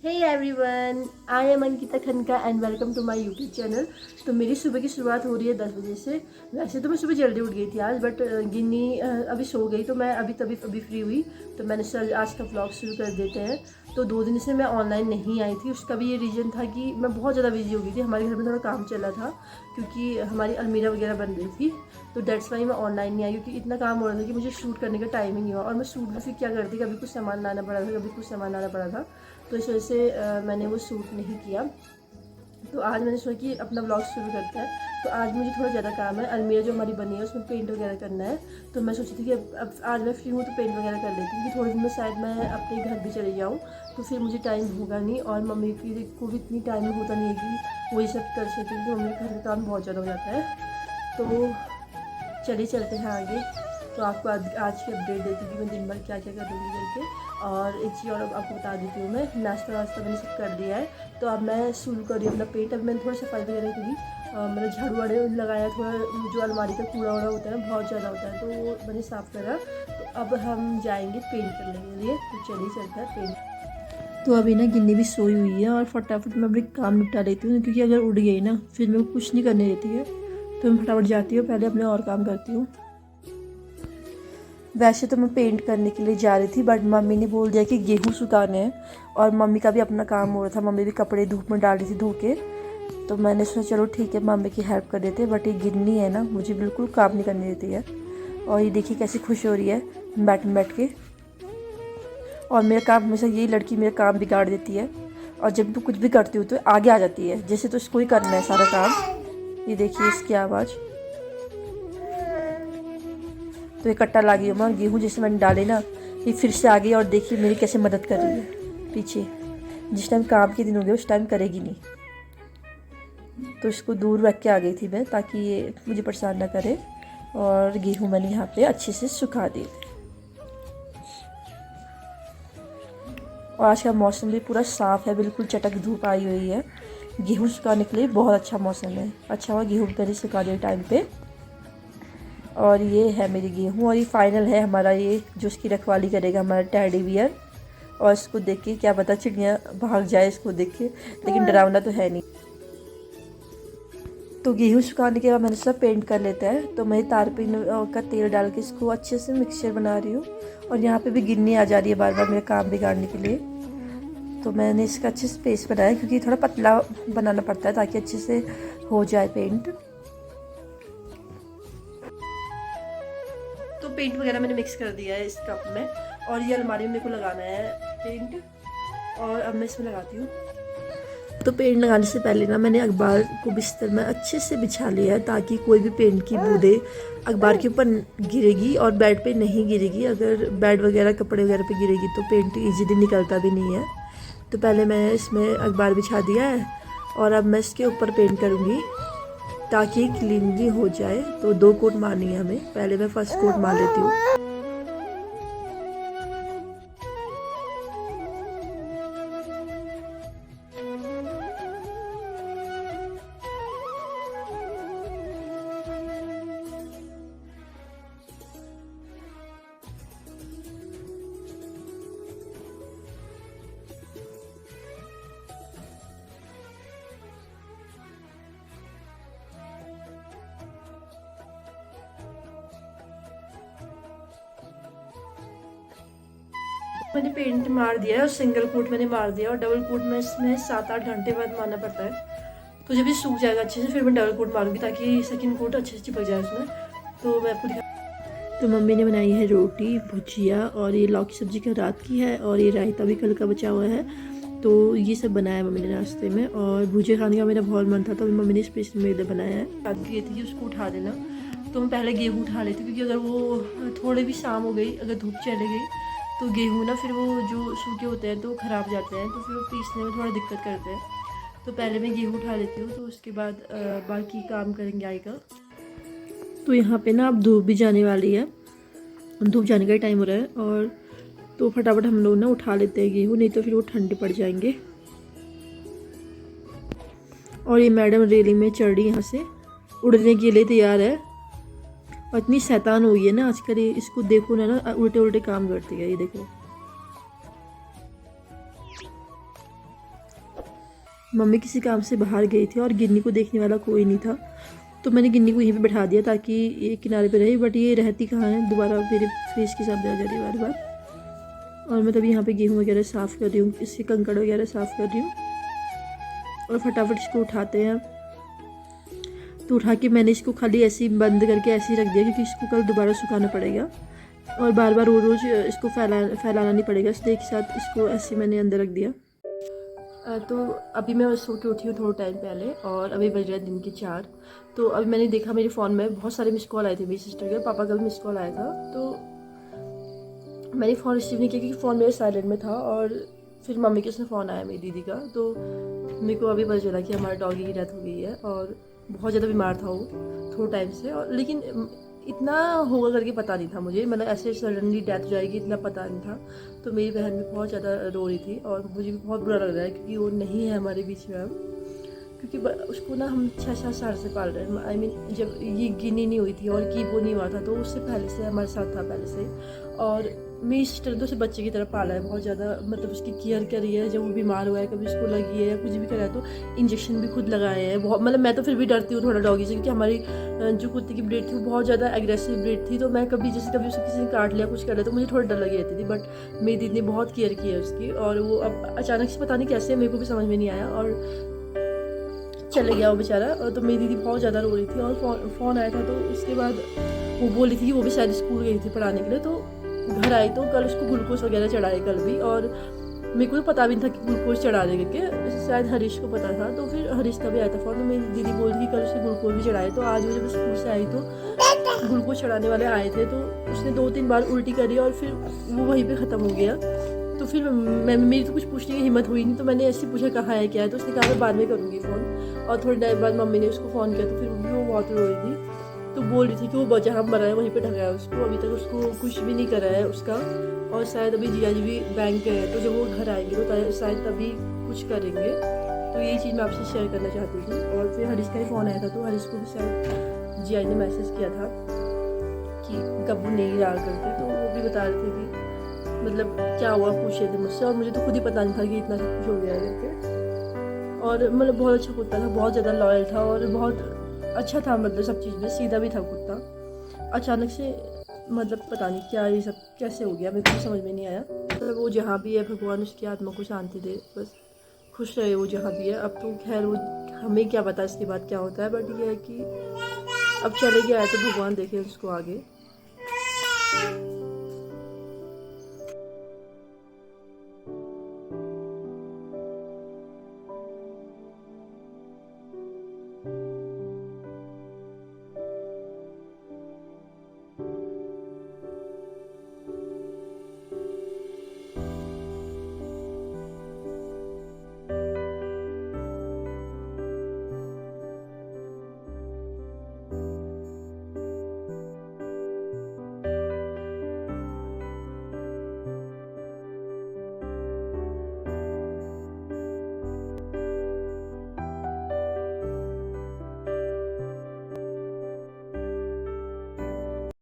Hey everyone, I am Ankita Khanka and welcome to my YouTube channel. तो मेरी सुबह की शुरुआत हो रही है 10 बजे से। वैसे तो मैं सुबह जल्दी उठ गई थी आज, बट गिन्नी अभी सो गई तो मैं अभी फ्री हुई। तो मैंने सोचा आज का व्लॉग शुरू कर देते हैं। तो 2 दिन से मैं ऑनलाइन नहीं आई थी, उसका भी ये रीज़न था कि मैं बहुत ज़्यादा बिजी हो गई थी। हमारे घर में थोड़ा काम चला था क्योंकि हमारी अलमीरा वगैरह बन रही थी, तो डेट्स वाई मैं ऑनलाइन नहीं आई क्योंकि इतना काम हो रहा था कि मुझे शूट करने का टाइम ही नहीं हुआ। और मैं शूट भी फिर क्या करती, कभी कुछ सामान लाना पड़ा था, कभी कुछ सामान लाना पड़ा था, तो इस वजह से मैंने वो शूट नहीं किया। तो आज मैंने सोचा कि अपना व्लॉग शुरू करते हैं। तो आज मुझे थोड़ा ज़्यादा काम है, अलमीरा जो हमारी बनी है उसमें पेंट वगैरह करना है। तो मैं सोची थी कि अब आज मैं फ्री हूँ तो पेंट वगैरह कर लेती हूँ, क्योंकि थोड़े दिन में शायद मैं अपने घर भी चली जाऊँ, तो फिर मुझे टाइम होगा नहीं। और मम्मी को भी इतनी टाइम होता नहीं है कि वो ये सब कर सकें, क्योंकि मम्मी का घर का काम बहुत ज़्यादा हो जाता है। तो चलिए चलते हैं आगे। तो आपको आज की अपडेट देती हूँ कि मैं दिन भर क्या क्या करूँगी करके। और एक चीज़ और आपको बता देती हूँ, मैं नाश्ता वास्ता मैंने सब कर दिया है। तो अब मैं शुरू कर रही हूँ अपना पेंट। अब मैंने थोड़ी सफाई वगैरह करी, मैंने झाड़ू वाड़े लगाया, थोड़ा जो अलमारी का कूड़ा वूड़ा होता है ना बहुत ज़्यादा होता है, तो वो मैंने साफ़ करा। तो अब हम जाएंगे पेंट करने के लिए, तो चलिए चलता है पेंट। तो अभी ना गिन्नी भी सोई हुई है और फटाफट मैं अपने काम निपटा लेती हूँ, क्योंकि अगर उड़ गई ना फिर मेरे को कुछ नहीं करने देती है। तो मैं फटाफट जाती हूँ, पहले अपने और काम करती हूँ। वैसे तो मैं पेंट करने के लिए जा रही थी, बट मम्मी ने बोल दिया कि गेहूँ सुखाने हैं, और मम्मी का भी अपना काम हो रहा था। मम्मी भी कपड़े धूप में डाल रही थी धो के। तो मैंने सोचा चलो ठीक है, मम्मी की हेल्प कर देते हैं। बट ये गिन्नी है ना, मुझे बिल्कुल काम नहीं करने देती है। और ये देखिए कैसे खुश हो रही है बैठ के। और मेरा काम हमेशा, यही लड़की मेरा काम बिगाड़ देती है। और जब भी कुछ भी करती हूँ तो आगे आ जाती है, जैसे तो इसको ही करना है सारा काम। ये देखिए इसकी आवाज़। तो ये कट्टा ला गई मैं, गेहूँ जैसे मैंने डाले ना, ये फिर से आ गई। और देखिए मेरी कैसे मदद कर रही है पीछे। जिस टाइम काम के दिन होंगे उस टाइम करेगी नहीं। तो इसको दूर रख के आ गई थी मैं, ताकि ये मुझे परेशान ना करे। और गेहूँ मैंने यहाँ पे अच्छे से सुखा दी। और आज का मौसम भी पूरा साफ़ है, बिल्कुल चटक धूप आई हुई है। गेहूँ सुखाने के लिए बहुत अच्छा मौसम है। अच्छा हुआ गेहूँ मैंने सुखा दिया टाइम पे। और ये है मेरी गेहूँ, और ये फाइनल है हमारा, ये जो इसकी रखवाली करेगा हमारा टेडी बियर। और इसको देख के क्या पता चिड़िया भाग जाए इसको देख के, लेकिन डरावना तो है नहीं। तो गेहूँ सुखाने के बाद मैंने सब पेंट कर लेता है। तो मैं तारपीन का तेल डाल के इसको अच्छे से मिक्सचर बना रही हूँ। और यहाँ पे भी गिन्नी आ जा रही है बार बार मेरा काम बिगाड़ने के लिए। तो मैंने इसका अच्छे से पेस्ट बनाया, क्योंकि थोड़ा पतला बनाना पड़ता है ताकि अच्छे से हो जाए पेंट। तो पेंट वगैरह मैंने मिक्स कर दिया है इस कप में, और ये अलमारी में मेरे को लगाना है पेंट। और अब मैं इसमें लगाती हूँ। तो पेंट लगाने से पहले ना मैंने अखबार को बिस्तर में अच्छे से बिछा लिया है, ताकि कोई भी पेंट की बूंदें अखबार के ऊपर गिरेगी और बेड पे नहीं गिरेगी। अगर बेड वगैरह कपड़े वगैरह पे गिरेगी तो पेंट इजीली निकलता भी नहीं है। तो पहले मैंने इसमें अखबार बिछा दिया है, और अब मैं इसके ऊपर पेंट करूँगी ताकि क्लीनली हो जाए। तो 2 कोट मारनी है हमें, पहले मैं फर्स्ट कोट मार लेती हूँ। मैंने पेंट मार दिया है, और सिंगल कोट मैंने मार दिया, और डबल कोट में इसमें 7-8 घंटे बाद मारना पड़ता है। तो जब ये सूख जाएगा अच्छे से फिर मैं डबल कोट मारूंगी, ताकि सेकंड कोट अच्छे से चिपक जाए उसमें। तो मैं आपको दिखा। तो मम्मी ने बनाई है रोटी भुजिया, और ये लौकी सब्जी का रात की है, और ये रायता भी कल का बचा हुआ है। तो ये सब बनाया मम्मी ने नाश्ते में। और भुजिया खाने का मेरा बहुत मन था, तो मम्मी ने स्पेशल मेरे लिए बनाया है। बात की थी कि उसको उठा देना, तो मैं पहले गेहूँ उठा लेती हूँ, क्योंकि अगर वो थोड़े भी शाम हो गई, अगर धूप चले गई, तो गेहूँ ना फिर वो जो सूखे होते हैं तो ख़राब हो जाते हैं, तो फिर वो पीसने में थोड़ा दिक्कत करते हैं। तो पहले मैं गेहूँ उठा लेती हूँ, तो उसके बाद बाकी काम करेंगे आएगा। तो यहाँ पे ना अब धूप भी जाने वाली है, धूप जाने का टाइम हो रहा है। और तो फटाफट हम लोग ना उठा लेते हैं गेहूँ, नहीं तो फिर वो ठंडे पड़ जाएंगे। और ये मैडम रेलिंग में चढ़ रही यहाँ से, उड़ने के लिए तैयार है। और इतनी शैतान हुई है ना आजकल, ये इसको देखो ना उल्टे उल्टे काम करती है, ये देखो। मम्मी किसी काम से बाहर गई थी और गिन्नी को देखने वाला कोई नहीं था, तो मैंने गिन्नी को यहीं पे बैठा दिया ताकि ये किनारे पे रहे। बट ये रहती कहाँ है, दोबारा मेरे फेस के सामने आ जा रही है बार बार। और मैं तभी यहाँ पे गेहूँ वगैरह साफ़ कर रही हूँ, इसके कंकड़ वगैरह साफ़ कर रही हूँ और फटाफट इसको उठाते हैं। तो उठा के मैंने इसको खाली ऐसे ही बंद करके ऐसे ही रख दिया क्योंकि इसको कल दोबारा सुखाना पड़ेगा और बार बार रोज़ इसको फैलाना नहीं पड़ेगा, इसलिए एक साथ इसको ऐसे मैंने अंदर रख दिया। तो अभी मैं सो के उठी हूँ थोड़ा टाइम पहले और अभी बज रहा है दिन के 4। तो अभी मैंने देखा मेरे फ़ोन में बहुत सारे मिस कॉल आए थे, मेरी सिस्टर के, पापा का भी मिस कॉल आया था। तो मैंने फ़ोन रिसीव नहीं किया क्योंकि फ़ोन मेरे साइलेंट में था। और फिर मम्मी के उसमें फ़ोन आया मेरी दीदी का, तो मेरे को अभी पता चला कि हमारे डॉगी की डेथ हो गई है और बहुत ज़्यादा बीमार था वो थोड़ा टाइम से। और लेकिन इतना होगा करके पता नहीं था मुझे, मतलब ऐसे सडनली डेथ हो जाएगी इतना पता नहीं था। तो मेरी बहन भी बहुत ज़्यादा रो रही थी और मुझे भी बहुत बुरा लग रहा है क्योंकि वो नहीं है हमारे बीच में अब, क्योंकि उसको ना हम 6-7 साल से पाल रहे हैं। आई मीन जब ये गिनी नहीं हुई थी और कीपो नहीं हुआ था तो उससे पहले से हमारे साथ था पहले से। और मेरी सिस्टर तो उसे बच्चे की तरह पाला है बहुत ज़्यादा, मतलब उसकी केयर करी है। जब वो बीमार हुआ है, कभी उसको लगी है या कुछ भी करा है तो इंजेक्शन भी खुद लगाए हैं बहुत। मतलब मैं तो फिर भी डरती हूँ थोड़ा डॉगी से क्योंकि हमारी जो कुत्ते की ब्रीड थी वो बहुत ज़्यादा एग्रेसिव ब्रीड थी। तो मैं कभी उसको किसी ने काट लिया कुछ कर लिया तो मुझे थोड़ा डर लगी रहती थी। बट मेरी दीदी ने बहुत केयर की है उसकी और वो अब अचानक से पता नहीं कैसे, मेरे को भी समझ में नहीं आया और चले गया वो बेचारा। और तो मेरी दीदी बहुत ज़्यादा रो रही थी और फ़ोन आया था तो उसके बाद वो बोल रही थी कि वो भी शायद स्कूल गई थी पढ़ाने के लिए। तो घर आई तो कल उसको ग्लूकोज वगैरह चढ़ाए कल भी, और मेरे को पता भी नहीं था कि ग्लूकोज चढ़ा देंगे करके, शायद हरीश को पता था। तो फिर हरीश का भी आया था फ़ोन, तो मेरी दीदी बोल रही थी कल उसके ग्लूकोज भी चढ़ाए। तो आज वो जब स्कूल से आई तो ग्लूकोज चढ़ाने वाले आए थे तो उसने 2-3 बार उल्टी करी और फिर वो वहीं पर ख़त्म हो गया। तो फिर मेरी तो कुछ पूछने की हिम्मत हुई नहीं, तो मैंने ऐसे पूछा कहाँ है क्या है, तो उसने कहा मैं बाद में करूँगी फ़ोन। और थोड़ी देर बाद मम्मी ने उसको फ़ोन किया तो फिर वो बहुत रो रही थी। तो बोल रही थी कि वो जहाँ मरा है वहीं पे ढका है उसको, अभी तक उसको कुछ भी नहीं करा है उसका। और शायद अभी जिया जी भी बैंक गए हैं तो जब वो घर आएंगे तो शायद तभी कुछ करेंगे। तो यही चीज़ मैं आपसे शेयर करना चाहती थी। और फिर हरीश का ही फ़ोन आया था तो हरीश को भी शायद जिया ने मैसेज किया था कि कब वो नहीं रहा करके, तो वो भी बता रहे थे कि मतलब क्या हुआ, पूछ रहे थे मुझसे। और मुझे तो खुद ही पता नहीं था कि इतना सब कुछ हो गया है करके। और मतलब बहुत अच्छा कुत्ता था, बहुत ज़्यादा लॉयल था और बहुत अच्छा था, मतलब सब चीज़ में सीधा भी था कुत्ता। अचानक से मतलब पता नहीं क्या ये सब कैसे हो गया, मेरे को समझ में नहीं आया। मतलब वो जहाँ भी है भगवान उसकी आत्मा को शांति दे, बस खुश रहे वो जहाँ भी है। अब तो खैर वो हमें क्या पता इसके बाद क्या होता है, बट ये है कि अब चले गया है तो भगवान देखे उसको आगे।